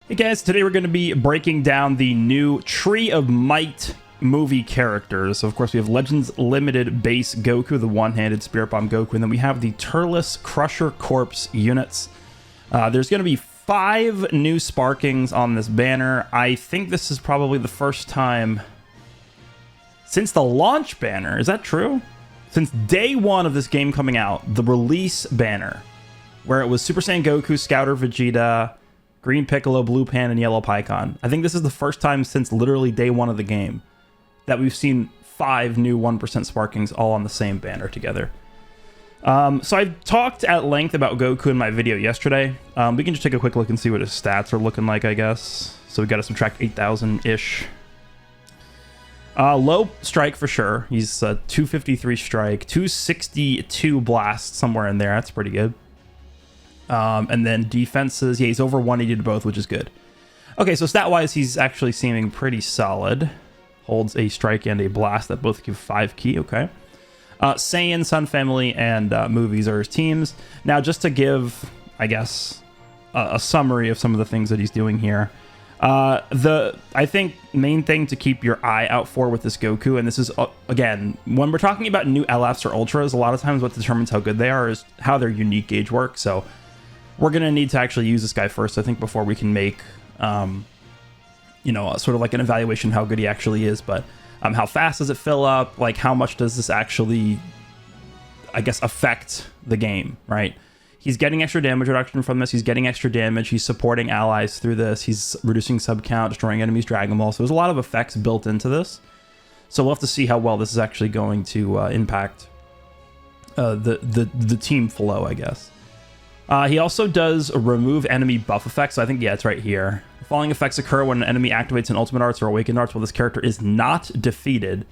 Hey guys, today we're going to be breaking down the new Tree of Might movie characters. So of course we have Legends Limited base Goku, the one-handed Spirit Bomb Goku, and then we have the TURLES Crusher Corpse units. There's going to be 5 new sparkings on this banner. I think this is probably the first time since the launch banner. Is that true? Since day 1 of this game coming out, the release banner, where it was Super Saiyan Goku, Scouter Vegeta, Green Piccolo, Blue Pan, and Yellow Pycon. I think this is the first time since literally day 1 of the game that we've seen 5 new 1% sparkings all on the same banner together. So I've talked at length about Goku in my video yesterday. We can just take a quick look and see what his stats are looking like, I guess. So we got to subtract 8,000-ish. Low strike for sure. He's 253 strike, 262 blast, somewhere in there. That's pretty good. And then defenses, yeah, he's over 180 to both, which is good. Okay, so stat-wise, he's actually seeming pretty solid. Holds a strike and a blast that both give 5 ki, okay. Saiyan, Sun Family, and movies are his teams. Now, just to give, I guess, a summary of some of the things that he's doing here. I think main thing to keep your eye out for with this Goku, and this is, again, when we're talking about new LFs or Ultras, a lot of times what determines how good they are is how their unique gauge works, so we're going to need to actually use this guy first, I think, before we can make, you know, sort of like an evaluation of how good he actually is. But how fast does it fill up? Like, how much does this actually, I guess, affect the game, right? He's getting extra damage reduction from this. He's getting extra damage. He's supporting allies through this. He's reducing sub count, destroying enemies, Dragon Ball. So there's a lot of effects built into this. So we'll have to see how well this is actually going to impact the team flow, I guess. He also does remove enemy buff effects. So I think, yeah, it's right here. Falling effects occur when an enemy activates an ultimate arts or awakened arts while this character is not defeated,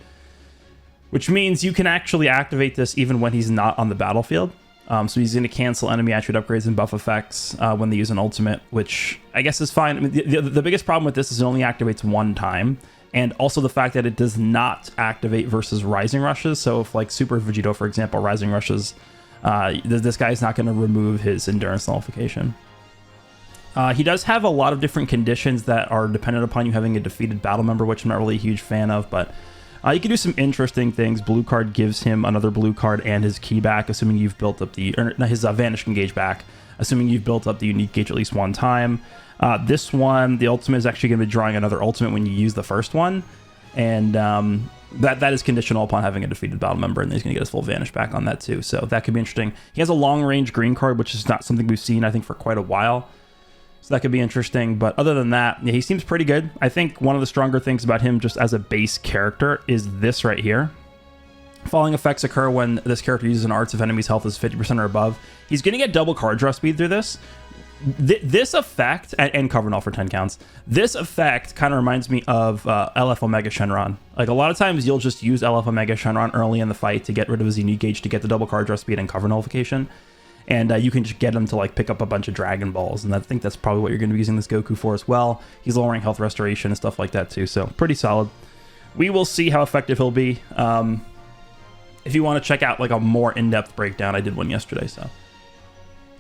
which means you can actually activate this even when he's not on the battlefield. So he's going to cancel enemy attribute upgrades and buff effects when they use an ultimate, which I guess is fine. I mean, the biggest problem with this is it only activates 1 time, and also the fact that it does not activate versus Rising Rushes. So if, like, Super Vegito, for example, Rising Rushes, this guy is not going to remove his endurance nullification. He does have a lot of different conditions that are dependent upon you having a defeated battle member, which I'm not really a huge fan of, but you can do some interesting things. Blue card gives him another blue card and his key back, assuming you've built up his Vanishing Gauge back, assuming you've built up the unique gauge at least 1 time. This one, the ultimate is actually going to be drawing another ultimate when you use the first one, and that is conditional upon having a defeated battle member, and he's going to get his full Vanish back on that too, so that could be interesting. He has a long-range green card, which is not something we've seen, I think, for quite a while, so that could be interesting. But other than that, yeah, he seems pretty good. I think one of the stronger things about him just as a base character is this right here. Falling effects occur when this character uses an arts if enemy's health is 50% or above. He's going to get double card draw speed through this. This effect, and cover null for 10 counts, this effect kind of reminds me of LF Omega Shenron. Like, a lot of times you'll just use LF Omega Shenron early in the fight to get rid of his unique gauge to get the double card draw speed and cover nullification. And you can just get him to, like, pick up a bunch of Dragon Balls, and I think that's probably what you're going to be using this Goku for as well. He's lowering health restoration and stuff like that too, so pretty solid. We will see how effective he'll be. If you want to check out, like, a more in-depth breakdown, I did one yesterday, so.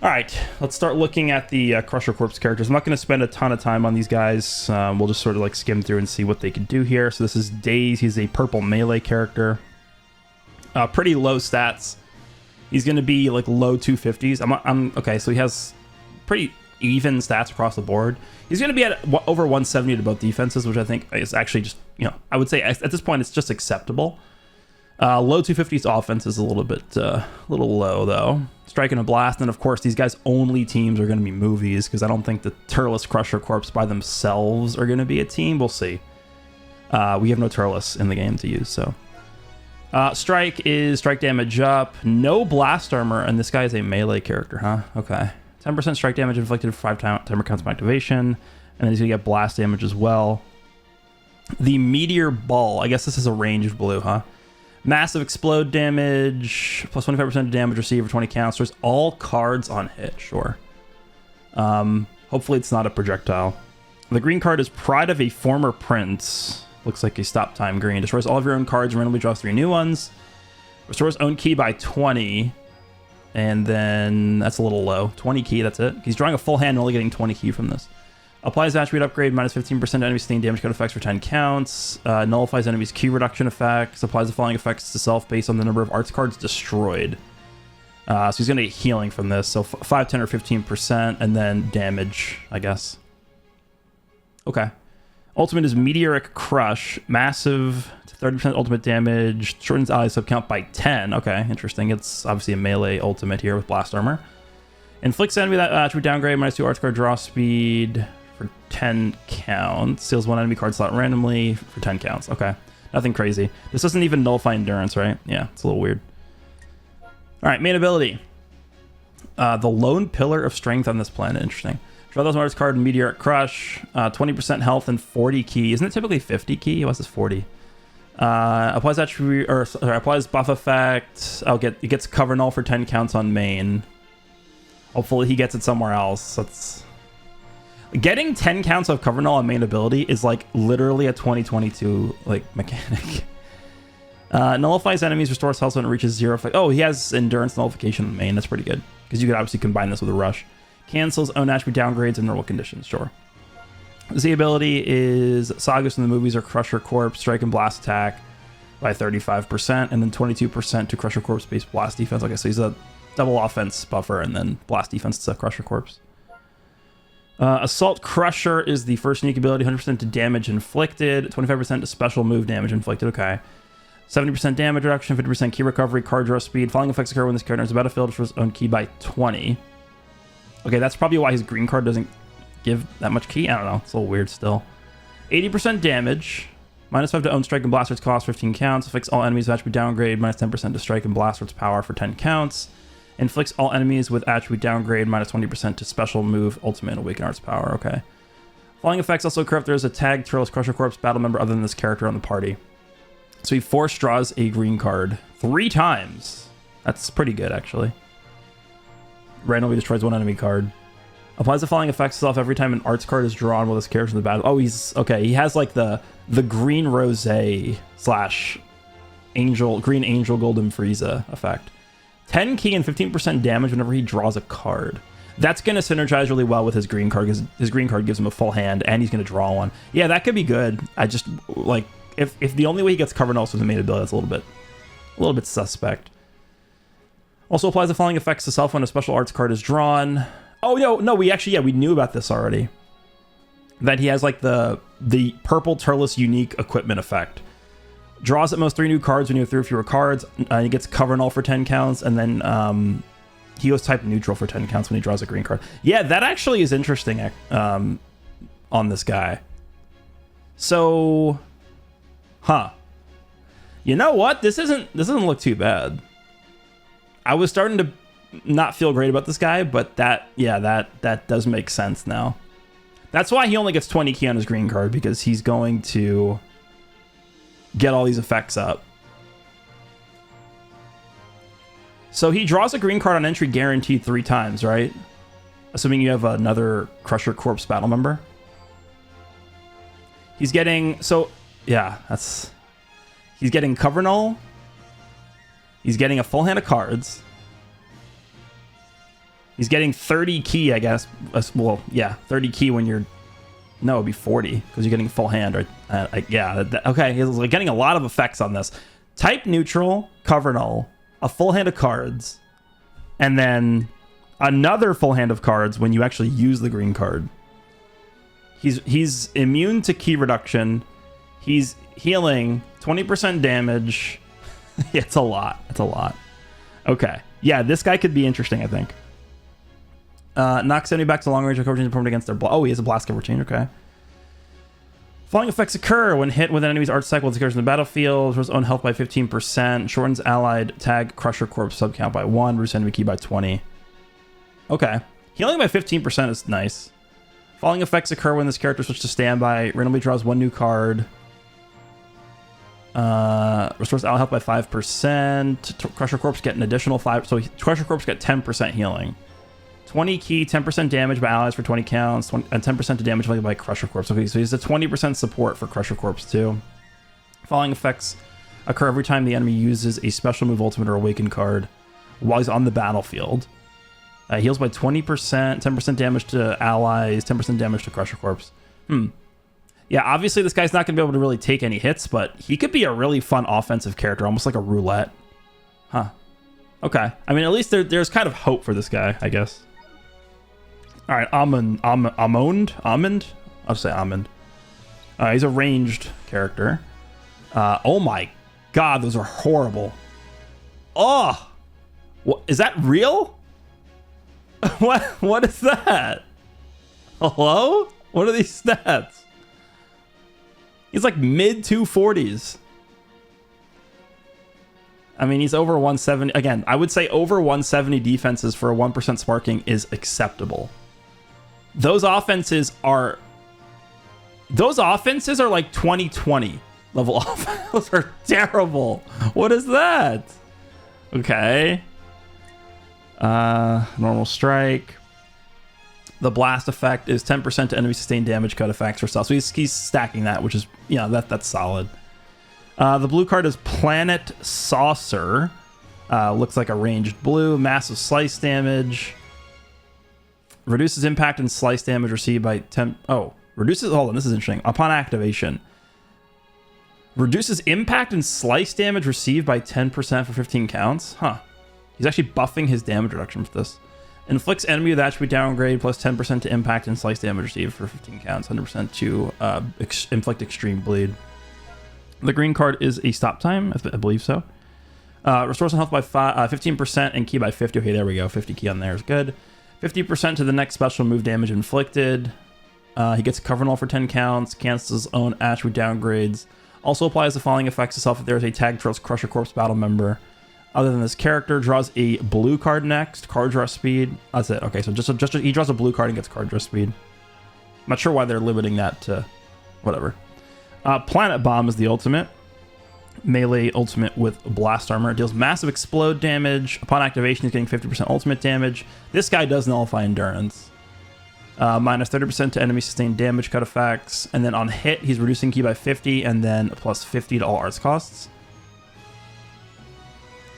Alright, let's start looking at the Crusher Corpse characters. I'm not going to spend a ton of time on these guys. We'll just sort of, like, skim through and see what they can do here. So this is Daiz. He's a purple melee character. Pretty low stats. He's going to be, like, low 250s. Okay, so he has pretty even stats across the board. He's going to be at over 170 to both defenses, which I think is actually just, you know, I would say at this point it's just acceptable. Low 250s offense is a little bit little low, though. Striking a blast, and of course these guys' only teams are going to be movies, because I don't think the TURLES Crusher Corps by themselves are going to be a team. We'll see. We have no TURLES in the game to use, so. Strike is strike damage up. No blast armor, and this guy is a melee character, huh? Okay. 10% strike damage inflicted for 5 timer counts of activation, and then he's going to get blast damage as well. The Meteor Ball, I guess this is a ranged blue, huh? Massive explode damage, plus 25% damage received for 20 counts. There's all cards on hit, sure. Hopefully it's not a projectile. The green card is Pride of a Former Prince. Looks like a stop time green. Destroys all of your own cards, randomly draws 3 new ones. Restores own key by 20. And then that's a little low. 20 key, that's it. He's drawing a full hand and only getting 20 key from this. Applies attribute upgrade, minus 15% enemy sustained damage code effects for 10 counts. Nullifies enemies' key reduction effects. Applies the following effects to self based on the number of arts cards destroyed. So he's going to get healing from this. So 5, 10, or 15%, and then damage, I guess. Okay. Ultimate is Meteoric Crush. Massive to 30% ultimate damage. Shortens ally subcount by 10. Okay, interesting. It's obviously a melee ultimate here with blast armor. Inflicts enemy that attribute downgrade, minus 2 arts card draw speed for 10 counts. Seals 1 enemy card slot randomly for 10 counts. Okay, nothing crazy. This doesn't even nullify endurance, right? Yeah, it's a little weird. All right, main ability. The Lone Pillar of Strength on this planet. Interesting. Draw those arts card, Meteoric Crush. 20% health and 40 key. Isn't it typically 50 key? What's this 40? Applies attribute, or sorry, applies buff effect. It gets cover null for 10 counts on main. Hopefully he gets it somewhere else. That's getting 10 counts of cover null on main ability is like literally a 2022 like mechanic. Nullifies enemies, restores health when it reaches 0. Oh, he has endurance nullification on main. That's pretty good because you could obviously combine this with a rush. Cancels own attribute downgrades in normal conditions. Sure. Z ability is Sagas in the movies or Crusher Corpse, strike and blast attack by 35%, and then 22% to Crusher Corpse based blast defense. Okay, so he's a double offense buffer and then blast defense to Crusher Corpse. Assault Crusher is the first unique ability, 100% to damage inflicted, 25% to special move damage inflicted. Okay. 70% damage reduction, 50% key recovery, card draw speed. Falling effects occur when this character is the battlefield for his own key by 20. Okay, that's probably why his green card doesn't give that much key. I don't know. It's a little weird still. 80% damage. Minus 5 to own strike and blaster's cost, 15 counts. Afflicts all enemies with attribute downgrade. Minus 10% to strike and blaster's power for 10 counts. Inflicts all enemies with attribute downgrade. Minus 20% to special move, ultimate, and awaken arts power. Okay. Falling effects also occur if there is a tagged TURLES Crusher Corpse battle member other than this character on the party. So he force draws a green card 3 times. That's pretty good, actually. Randomly destroys 1 enemy card. Applies the following effects to self every time an arts card is drawn while this character in the battle. Oh, he's okay. He has like the green rose slash angel, green angel golden Frieza effect. 10 key and 15% damage whenever he draws a card. That's going to synergize really well with his green card because his green card gives him a full hand and he's going to draw one. Yeah, that could be good. I just like if the only way he gets covered also is the main ability, that's a little bit suspect. Also applies the following effects to self when a special arts card is drawn. Oh no, we knew about this already. That he has like the purple Turles unique equipment effect. Draws at most 3 new cards when you have 3 or fewer cards. He gets cover null for 10 counts, and then he goes type neutral for 10 counts when he draws a green card. Yeah, that actually is interesting on this guy. So, you know what? This doesn't look too bad. I was starting to not feel great about this guy, but that does make sense now. That's why he only gets 20 key on his green card, because he's going to get all these effects up. So he draws a green card on entry guaranteed 3 times, right? Assuming you have another Crusher Corpse battle member. He's getting, so yeah, he's getting cover null. He's getting a full hand of cards. He's getting 30 key, I guess. Well, yeah, 30 key when you're... No, it'd be 40, because you're getting full hand. Or, okay, he's like getting a lot of effects on this. Type neutral, cover null, a full hand of cards, and then another full hand of cards when you actually use the green card. He's immune to key reduction. He's healing, 20% damage. Yeah, it's a lot. It's a lot. Okay. Yeah, this guy could be interesting, I think. Knocks enemy back to long range coverage performed against their oh, he has a blast cover change. Okay. Following effects occur when hit with an enemy's art cycle that occurs in the battlefield. Restores own health by 15%. Shortens allied tag Crusher Corpse subcount by 1. Reduces enemy key by 20. Okay. Healing by 15% is nice. Following effects occur when this character switches to standby. Randomly draws 1 new card. Restores allied health by 5%. Crusher Corpse get an additional 5. So Crusher Corpse get 10% healing. 20 key, 10% damage by allies for 20 counts, and 10% to damage by Crusher Corpse. Okay, so he's a 20% support for Crusher Corpse too. Following effects occur every time the enemy uses a special move, ultimate, or awaken card while he's on the battlefield. Heals by 20%, 10% damage to allies, 10% damage to Crusher Corpse. Yeah, obviously this guy's not going to be able to really take any hits, but he could be a really fun offensive character, almost like a roulette. Huh. Okay. I mean, at least there's kind of hope for this guy, I guess. All right, Amond? I'll just say Amond. He's a ranged character. Oh my god, those are horrible. Oh! What, is that real? What is that? Hello? What are these stats? He's like mid 240s. I mean, he's over 170. Again, I would say over 170 defenses for a 1% sparking is acceptable. Those offenses are like 2020 level offense. Those are terrible. What is that? Okay. Normal strike. The blast effect is 10% to enemy sustained damage cut effects for stuff. So he's stacking that, which is, yeah, that's solid. The blue card is Planet Saucer. Looks like a ranged blue. Massive slice damage. Reduces impact and slice damage received by 10. Oh, reduces. Hold on, this is interesting. Upon activation, reduces impact and slice damage received by 10% for 15 counts. Huh. He's actually buffing his damage reduction for this. Inflicts enemy with attribute downgrade plus 10% to impact and slice damage received for 15 counts. 100% to inflict extreme bleed. The green card is a stop time, I believe so. Restores some health by 15% and ki by 50. Okay, there we go. 50 ki on there is good. 50% to the next special move damage inflicted. He gets a cover null for 10 counts. Cancels his own attribute downgrades. Also applies the following effects to self if there is a tag Turtles Crusher Corpse battle member. Other than this character, draws a blue card next. Card draw speed. That's it. Okay, so just he draws a blue card and gets card draw speed. I'm not sure why they're limiting that to whatever. Planet Bomb is the ultimate. Melee ultimate with blast armor. It deals massive explode damage. Upon activation, he's getting 50% ultimate damage. This guy does nullify endurance. Minus 30% to enemy sustained damage cut effects. And then on hit, he's reducing ki by 50 and then plus 50 to all arts costs.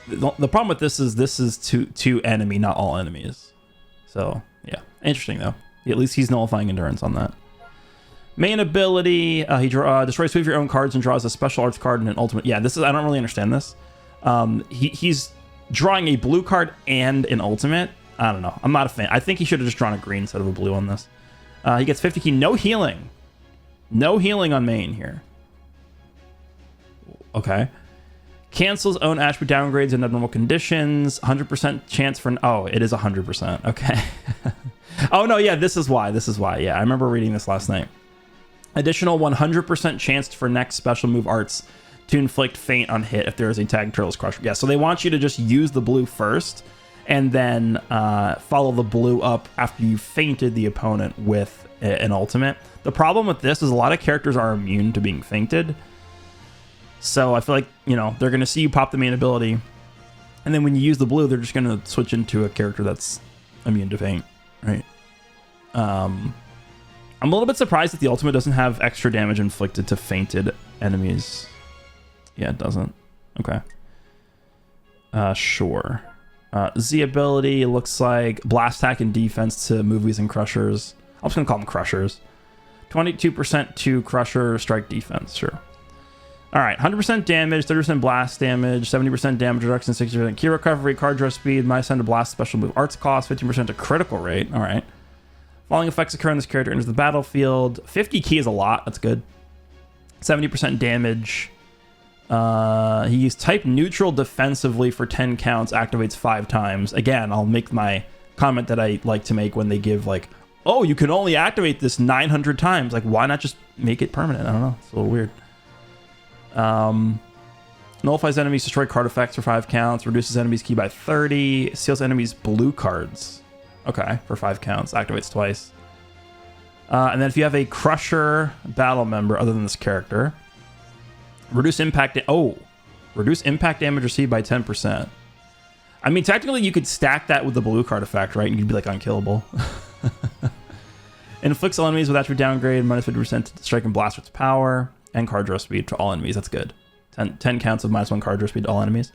The problem with this is to enemy, not all enemies. So, yeah. Interesting, though. At least he's nullifying endurance on that. Main ability, he destroys 2 of your own cards and draws a special arts card and an ultimate. Yeah, this is, I don't really understand this. He's drawing a blue card and an ultimate. I don't know. I'm not a fan. I think he should have just drawn a green instead of a blue on this. He gets 50 ki. No healing. No healing on main here. Okay. Cancels own attribute downgrades in abnormal conditions. 100% chance for... Oh, it is 100%. Okay. Oh, no, yeah, this is why. This is why. Yeah, I remember reading this last night. Additional 100% chance for next special move arts to inflict faint on hit if there is a tag Turtles Crusher. Yeah, so they want you to just use the blue first and then follow the blue up after you fainted the opponent with an ultimate. The problem with this is a lot of characters are immune to being fainted. So I feel like, you know, they're going to see you pop the main ability. And then when you use the blue, they're just going to switch into a character that's immune to faint, right? I'm a little bit surprised that the ultimate doesn't have extra damage inflicted to fainted enemies. Yeah, it doesn't. Okay. Sure. Z ability looks like blast attack and defense to movies and crushers. I'm just going to call them crushers. 22% to crusher strike defense, sure. All right, 100% damage, 30% blast damage, 70% damage reduction, 60% key recovery, card draw speed, -10 to blast special move arts cost, 15% to critical rate. All right. Following effects occur when this character enters the battlefield. 50 key is a lot. That's good. 70% damage. He used type neutral defensively for 10 counts, activates 5 times. Again, I'll make my comment that I like to make when they give like, oh, you can only activate this 900 times. Like, why not just make it permanent? I don't know. It's a little weird. Nullifies enemies, destroy card effects for 5 counts, reduces enemies key by 30, seals enemies blue cards. Okay, for 5 counts, activates twice. And then if you have a Crusher battle member other than this character, reduce impact damage received by 10%. I mean, technically you could stack that with the blue card effect, right? And you'd be like unkillable. Inflicts all enemies with attribute downgrade, -50% to strike and blast with its power, and card draw speed to all enemies. That's good. 10 counts of -1 card draw speed to all enemies.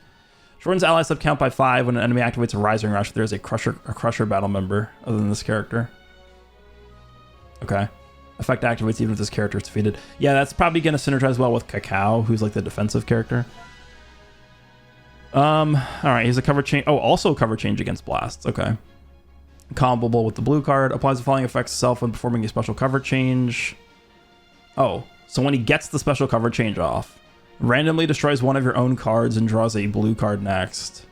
Shortens ally sub count by 5 when an enemy activates a Rising Rush. There's a Crusher battle member other than this character. Okay. Effect activates even if this character is defeated. Yeah, that's probably going to synergize well with Cacao, who's like the defensive character. Alright, he's a cover change. Oh, also cover change against blasts. Okay. Comboable with the blue card. Applies the following effects itself when performing a special cover change. Oh, so when he gets the special cover change off, randomly destroys one of your own cards and draws a blue card next.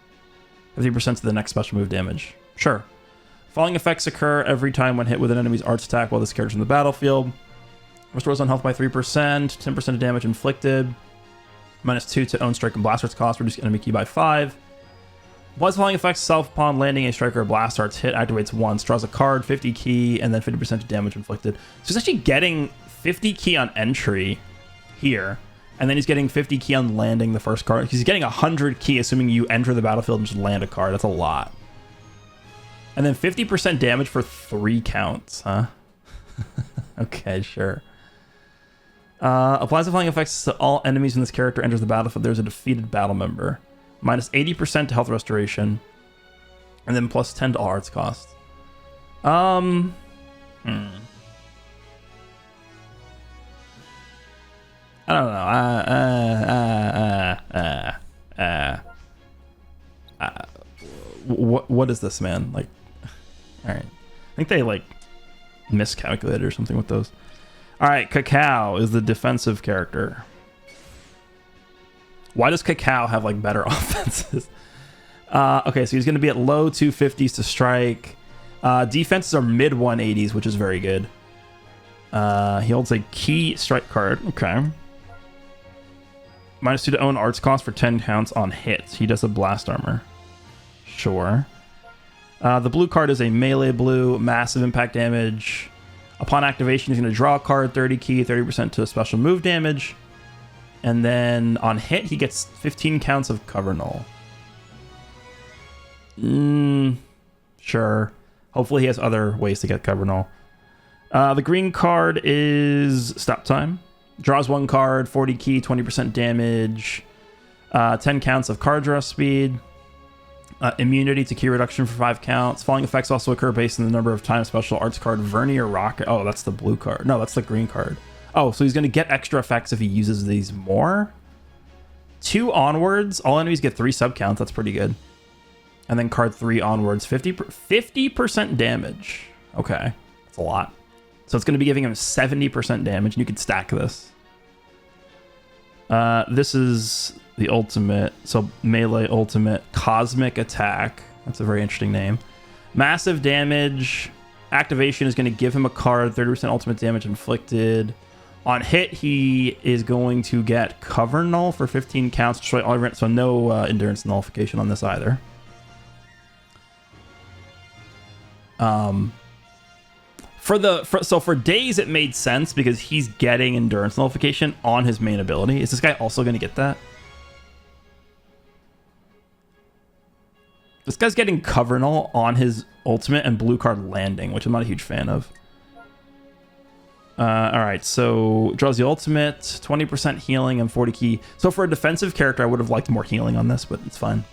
50% to the next special move damage. Sure. Following effects occur every time when hit with an enemy's arts attack while this character's in the battlefield. Restores on health by 3%, 10% of damage inflicted. -2 to own strike and blast arts cost, reduce enemy key by 5. Applies following effects itself upon landing a strike or blast arts hit, activates once, draws a card, 50 key, and then 50% of damage inflicted. So he's actually getting 50 key on entry here, and then he's getting 50 key on landing the first card. He's getting 100 key assuming you enter the battlefield and just land a card. That's a lot. And then 50% damage for 3 counts, huh? Okay, sure. Applies the following effects to all enemies when this character enters the battlefield. There's a defeated battle member. -80% to health restoration. And then +10 to all arts cost. I don't know. What is this, man? Like, all right. I think they like miscalculated or something with those. All right, Cacao is the defensive character. Why does Cacao have like better offenses? Okay, so he's going to be at low 250s to strike. Defenses are mid 180s, which is very good. He holds a key strike card. Okay. -2 to own arts cost for 10 counts on hits. He does a blast armor. Sure. The blue card is a melee blue, massive impact damage. Upon activation, he's going to draw a card, 30 key, 30% to special move damage. And then on hit, he gets 15 counts of cover null. Sure. Hopefully he has other ways to get cover null. The green card is stop time. Draws 1 card, 40 key, 20% damage. 10 counts of card draw speed. Immunity to key reduction for 5 counts. Falling effects also occur based on the number of times special arts card Vernier Rocket. Oh, that's the blue card. No, that's the green card. Oh, so he's going to get extra effects if he uses these more. 2 onwards. All enemies get 3 sub counts. That's pretty good. And then card 3 onwards. 50% damage. Okay. That's a lot. So it's going to be giving him 70% damage. And you can stack this. This is the ultimate. So melee ultimate. Cosmic attack. That's a very interesting name. Massive damage. Activation is going to give him a card. 30% ultimate damage inflicted. On hit, he is going to get cover null for 15 counts. Destroy all so no endurance nullification on this either. For Daiz, it made sense because he's getting endurance nullification on his main ability. Is this guy also going to get that? This guy's getting cover null on his ultimate and blue card landing, which I'm not a huge fan of. Alright, so draws the ultimate, 20% healing and 40 key. So for a defensive character, I would have liked more healing on this, but it's fine.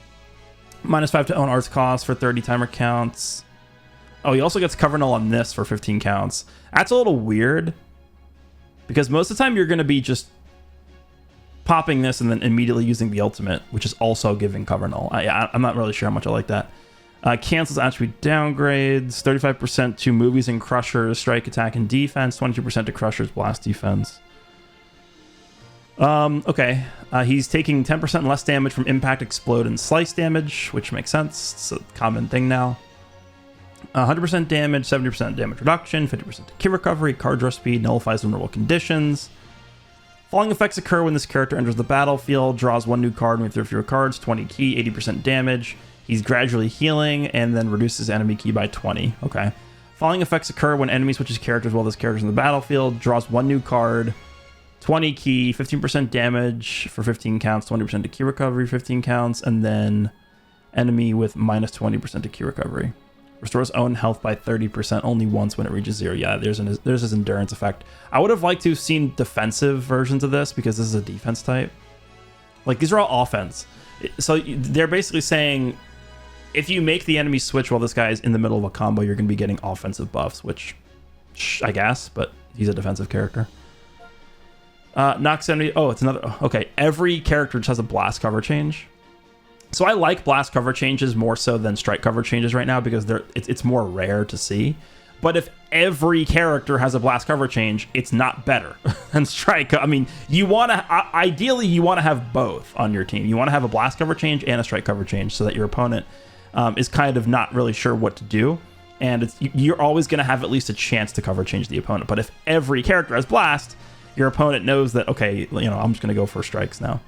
-5 to own arts cost for 30 timer counts. Oh, he also gets cover null on this for 15 counts. That's a little weird, because most of the time you're going to be just popping this and then immediately using the ultimate, which is also giving cover null. I'm not really sure how much I like that. Cancels attribute downgrades, 35% to movies and crushers, strike, attack, and defense, 22% to crushers, blast defense. Okay. He's taking 10% less damage from impact, explode, and slice damage, which makes sense. It's a common thing now. 100% damage, 70% damage reduction, 50% to key recovery, card draw speed, nullifies vulnerable conditions. Falling effects occur when this character enters the battlefield, draws 1 new card with 3 fewer cards, 20 key, 80% damage. He's gradually healing and then reduces enemy key by 20. Okay. Falling effects occur when enemy switches characters while this character's in the battlefield, draws 1 new card, 20 key, 15% damage for 15 counts, 20% to key recovery, 15 counts, and then enemy with -20% to key recovery. Restores own health by 30% only once when it reaches 0. Yeah, there's his endurance effect. I would have liked to have seen defensive versions of this because this is a defense type. Like, these are all offense. So they're basically saying if you make the enemy switch while this guy is in the middle of a combo, you're going to be getting offensive buffs, which I guess, but he's a defensive character. Knocks enemy. Oh, it's another. Okay, every character just has a blast cover change. So I like blast cover changes more so than strike cover changes right now because it's more rare to see. But if every character has a blast cover change, it's not better than strike. I mean, you want to ideally you want to have both on your team. You want to have a blast cover change and a strike cover change so that your opponent is kind of not really sure what to do, and you're always going to have at least a chance to cover change the opponent. But if every character has blast, your opponent knows that, okay, I'm just going to go for strikes now.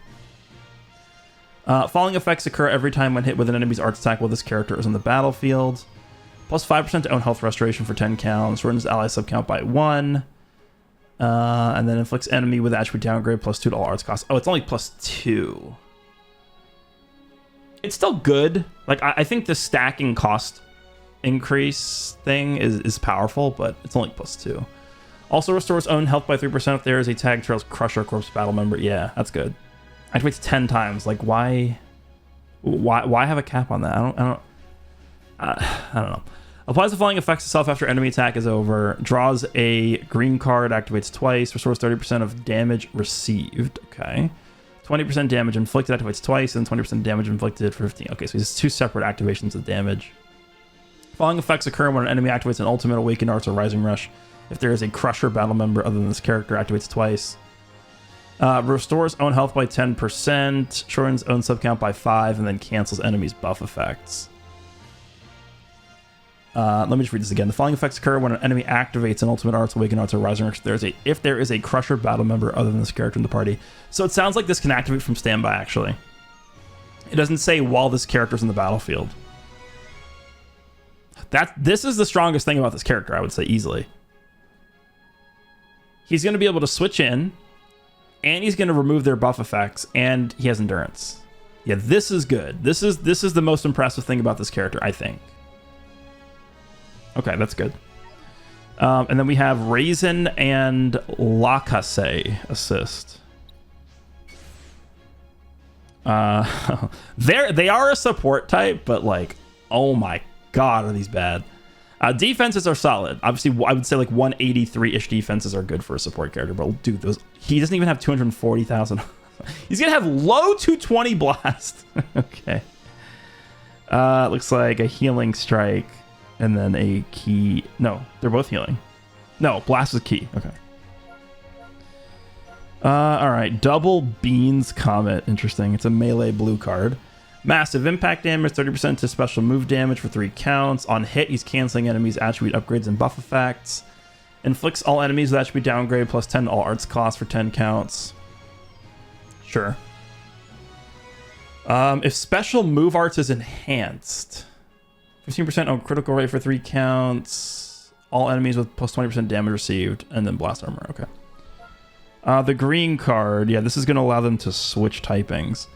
Falling effects occur every time when hit with an enemy's arts attack while this character is on the battlefield. Plus 5% to own health restoration for 10 counts. Shortens ally subcount by 1. And then inflicts enemy with attribute downgrade plus 2 to all arts cost. Oh, it's only plus 2. It's still good. Like, I think the stacking cost increase thing is powerful, but it's only plus 2. Also restores own health by 3% if there is a tag Trails Crusher Corpse battle member. Yeah, that's good. Activates 10 times. Like, why have a cap on that? I don't know. Applies the following effects to self after enemy attack is over. Draws a green card, activates twice, restores 30% of damage received. Okay. 20% damage inflicted, activates twice, and 20% damage inflicted for 15. Okay, so these 2 separate activations of damage. Following effects occur when an enemy activates an ultimate, awakened arts, or rising rush. If there is a crusher battle member other than this character, activates twice. Restores own health by 10%, shortens own subcount by 5, and then cancels enemies' buff effects. Let me just read this again. The following effects occur when an enemy activates an ultimate arts, awakened arts, or rising rush. If there is a crusher battle member other than this character in the party. So it sounds like this can activate from standby, actually. It doesn't say while this character's in the battlefield. This is the strongest thing about this character, I would say, easily. He's going to be able to switch in, and he's going to remove their buff effects, and he has endurance. Yeah, this is good. This is the most impressive thing about this character, I think. Okay, that's good. And then we have Rasin and Lakasei assist. They are a support type, but like, oh my god, are these bad. Defenses are solid. Obviously, I would say like 183-ish defenses are good for a support character, but dude, he doesn't even have 240,000. He's gonna have low 220 blast. Okay. Looks like a healing strike. And then a key. No, they're both healing. No, blast is key. Okay. All right. Double Beans Comet. Interesting. It's a melee blue card. Massive impact damage, 30% to special move damage for 3 counts. On hit, he's canceling enemies' attribute upgrades and buff effects. Inflicts all enemies with attribute downgrade plus 10 to all arts costs for 10 counts. Sure. If special move arts is enhanced, 15% on critical rate for 3 counts. All enemies with plus 20% damage received, and then blast armor. Okay. The green card, yeah, this is going to allow them to switch typings.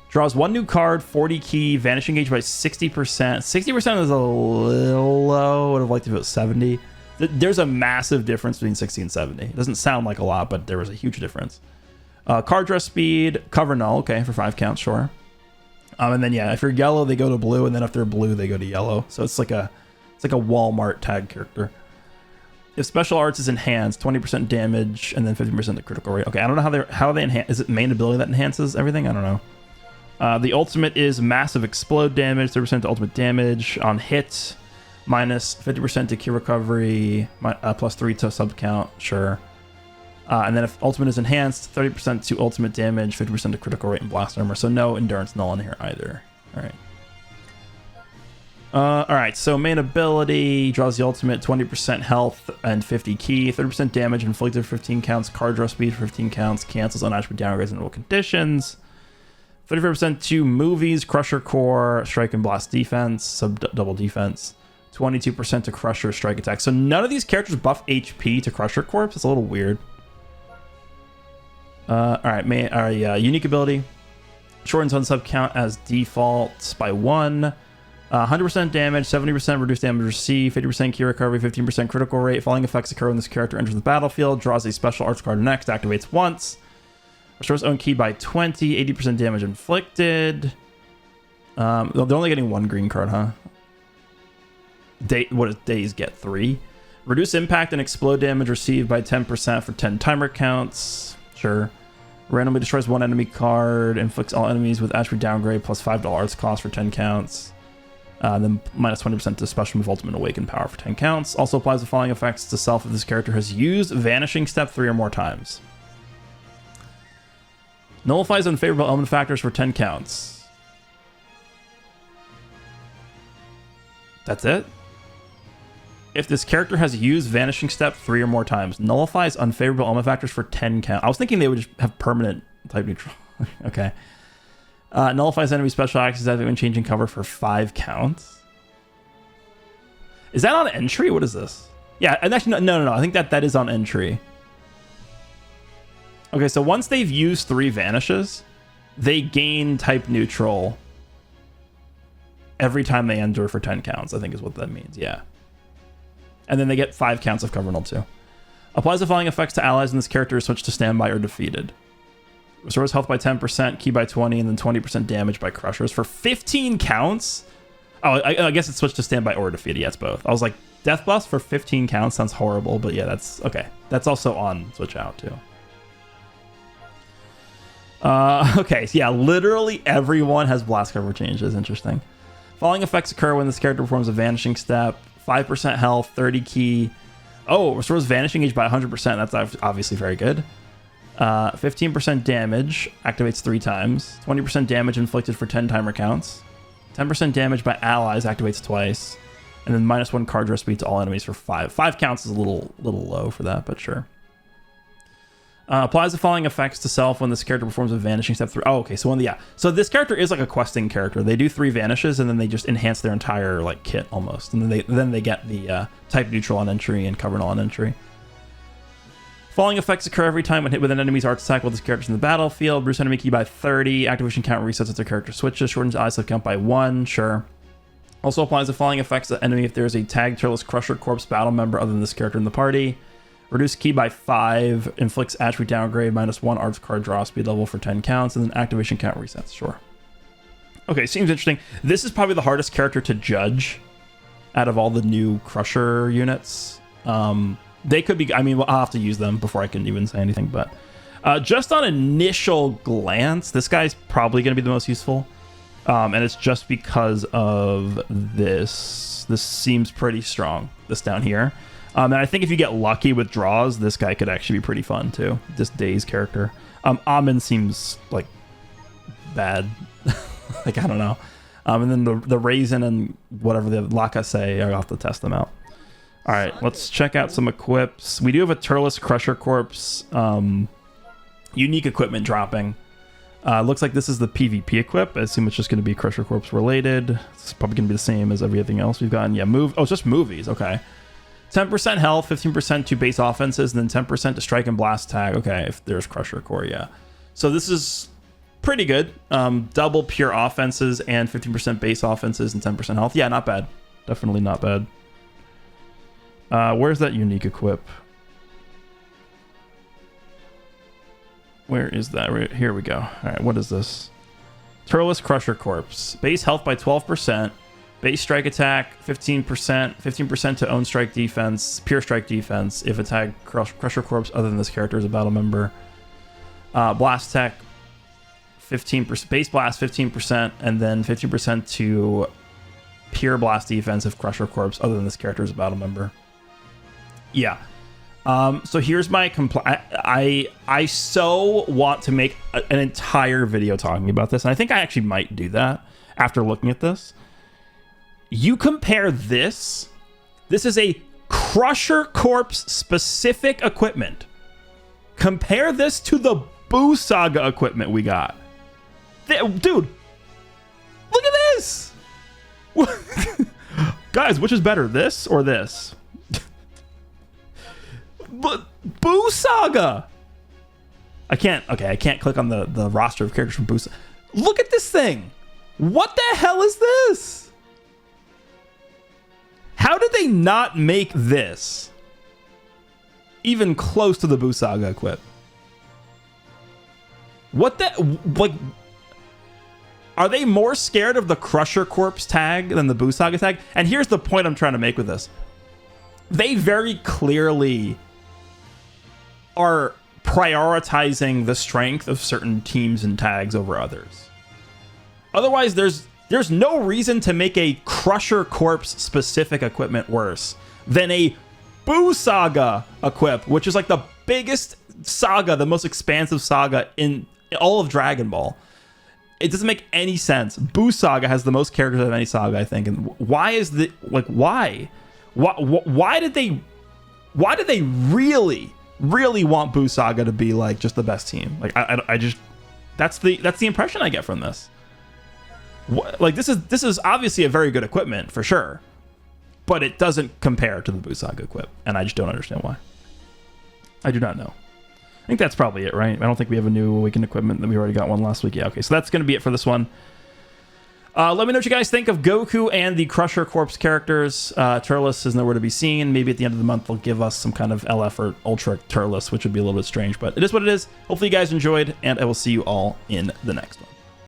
Draws 1 new card, 40 key, vanishing gauge by 60%. 60% is a little low. I would have liked if it was 70. There's a massive difference between 60 and 70. It doesn't sound like a lot, but there was a huge difference. Card draw speed, cover null, okay, for 5 counts, sure. And then yeah, if you're yellow, they go to blue, and then if they're blue, they go to yellow. So it's like a Walmart tag character. If special arts is enhanced, 20% damage, and then 50% to critical rate. Okay, I don't know how they enhance. Is it main ability that enhances everything? I don't know. The ultimate is massive explode damage, 30% to ultimate damage on hit, minus 50% to key recovery, plus 3 to sub count. Sure. And then if ultimate is enhanced, 30% to ultimate damage, 50% to critical rate and blast armor. So no endurance null in here either. All right. All right, so main ability, draws the ultimate, 20% health and 50 key, 30% damage inflicted for 15 counts, card draw speed for 15 counts, cancels on attribute downgrades and conditions. 35% to movies, Crusher Core, Strike and Blast defense, double defense. 22% to Crusher Strike attack. So none of these characters buff HP to Crusher Corpse. It's a little weird. All right, unique ability. Shortens on sub count as default by 1. 100% damage, 70% reduced damage received, 50% key recovery, 15% critical rate. Falling effects occur when this character enters the battlefield. Draws a special arts card next. Activates once. Restores own key by 20, 80% damage inflicted. They're only getting 1 green card, huh? What does Daiz get? 3? Reduce impact and explode damage received by 10% for 10 timer counts. Sure. Randomly destroys 1 enemy card. Inflicts all enemies with attribute downgrade plus $5 cost for 10 counts. Then minus 20% to special move ultimate awaken power for 10 counts. Also applies the following effects to self if this character has used vanishing step 3 or more times. Nullifies unfavorable element factors for 10 counts. That's it? If this character has used vanishing step 3 or more times, nullifies unfavorable element factors for 10 counts. I was thinking they would just have permanent type neutral. Okay. Nullifies enemy special actions when changing cover for 5 counts. Is that on entry? What is this? Yeah, and actually, no. I think that is on entry. Okay, so once they've used 3 vanishes, they gain type neutral every time they enter for 10 counts, I think is what that means. Yeah. And then they get 5 counts of cover null too. Applies the following effects to allies when this character is switched to standby or defeated. Restores health by 10%, key by 20, and then 20% damage by crushers for 15 counts. Oh, I guess it's switched to standby or defeated. Yeah, it's both. I was like, death buffs for 15 counts sounds horrible, but yeah, that's okay. That's also on switch out too. Okay, so yeah, literally everyone has blast cover changes. Interesting. Following effects occur when this character performs a vanishing step. 5% health, 30 key. Oh, restores vanishing age by 100%. That's obviously very good. 15% damage, activates 3 times. 20% damage inflicted for 10 timer counts. 10% damage by allies, activates twice. And then minus 1 card draw speed to all enemies for 5. 5 counts is a little low for that, but sure. Applies the following effects to self when this character performs a vanishing step 3. Oh, okay. So so this character is like a questing character. They do 3 vanishes and then they just enhance their entire like kit almost. And then they get the type neutral on entry and cover null on entry. Following effects occur every time when hit with an enemy's arch attack while this character's in the battlefield. Boosts enemy key by 30. Activation count resets as their character switches. Shortens eye count by 1. Sure. Also applies the following effects to enemy if there is a tagged TURLES Crusher Corpse battle member other than this character in the party. Reduce key by 5, inflicts attribute downgrade, minus 1 arts card draw speed level for 10 counts, and then activation count resets. Sure. Okay, seems interesting. This is probably the hardest character to judge out of all the new Crusher units. They could be, I mean, I'll have to use them before I can even say anything, but just on initial glance, this guy's probably going to be the most useful. And it's just because of this. This seems pretty strong, this down here. And I think if you get lucky with draws, this guy could actually be pretty fun too. This Daiz character. Amond seems like bad. Like, I don't know. And then the Rasin and whatever the Lakasei, I'll have to test them out. All right, let's check out some equips. We do have a TURLES Crusher Corpse unique equipment dropping. Looks like this is the PvP equip. I assume it's just going to be Crusher Corpse related. It's probably going to be the same as everything else we've gotten. Yeah, it's just movies. Okay. 10% health, 15% to base offenses, and then 10% to strike and blast tag. Okay, if there's Crusher Core, yeah. So this is pretty good. Double pure offenses and 15% base offenses and 10% health. Yeah, not bad. Definitely not bad. Where's that unique equip? Where is that? Right, here we go. All right, what is this? TURLES Crusher Corpse. Base health by 12%. Base strike attack 15%. 15% to own strike defense. Pure strike defense if attack Crusher Corpse other than this character is a battle member. Blast attack 15%. Base blast 15%. And then 15% to pure blast defense if Crusher Corpse other than this character is a battle member. Yeah. So here's my complaint. I so want to make an entire video talking about this, and I think I actually might do that after looking at this. You compare this. This is a Crusher Corpse specific equipment. Compare this to the Boo Saga equipment we got. Dude, look at this. Guys, which is better, this or this? But Boo Saga. I can't click on the roster of characters from Boo Saga. Look at this thing. What the hell is this? How did they not make this even close to the Boo Saga equip? What the, like, are they more scared of the Crusher Corpse tag than the Buu Saga tag? And here's the point I'm trying to make with this. They very clearly are prioritizing the strength of certain teams and tags over others. Otherwise, there's no reason to make a Crusher Corpse specific equipment worse than a Buu Saga equip, which is like the biggest saga, the most expansive saga in all of Dragon Ball. It doesn't make any sense. Buu Saga has the most characters of any saga, I think. And why is the, like, why did they really want Buu Saga to be like just the best team? Like, I just, that's the impression I get from this. Like, this is obviously a very good equipment for sure, but it doesn't compare to the Buu Saga equip, and I just don't understand why. I do not know. I think that's probably it, right? I don't think we have a new Awakened equipment. That we already got one last week. Yeah, okay. So that's going to be it for this one. Let me know what you guys think of Goku and the Crusher Corpse characters. TURLES is nowhere to be seen. Maybe at the end of the month they'll give us some kind of LF or Ultra TURLES, which would be a little bit strange, but it is what it is. Hopefully you guys enjoyed, and I will see you all in the next one.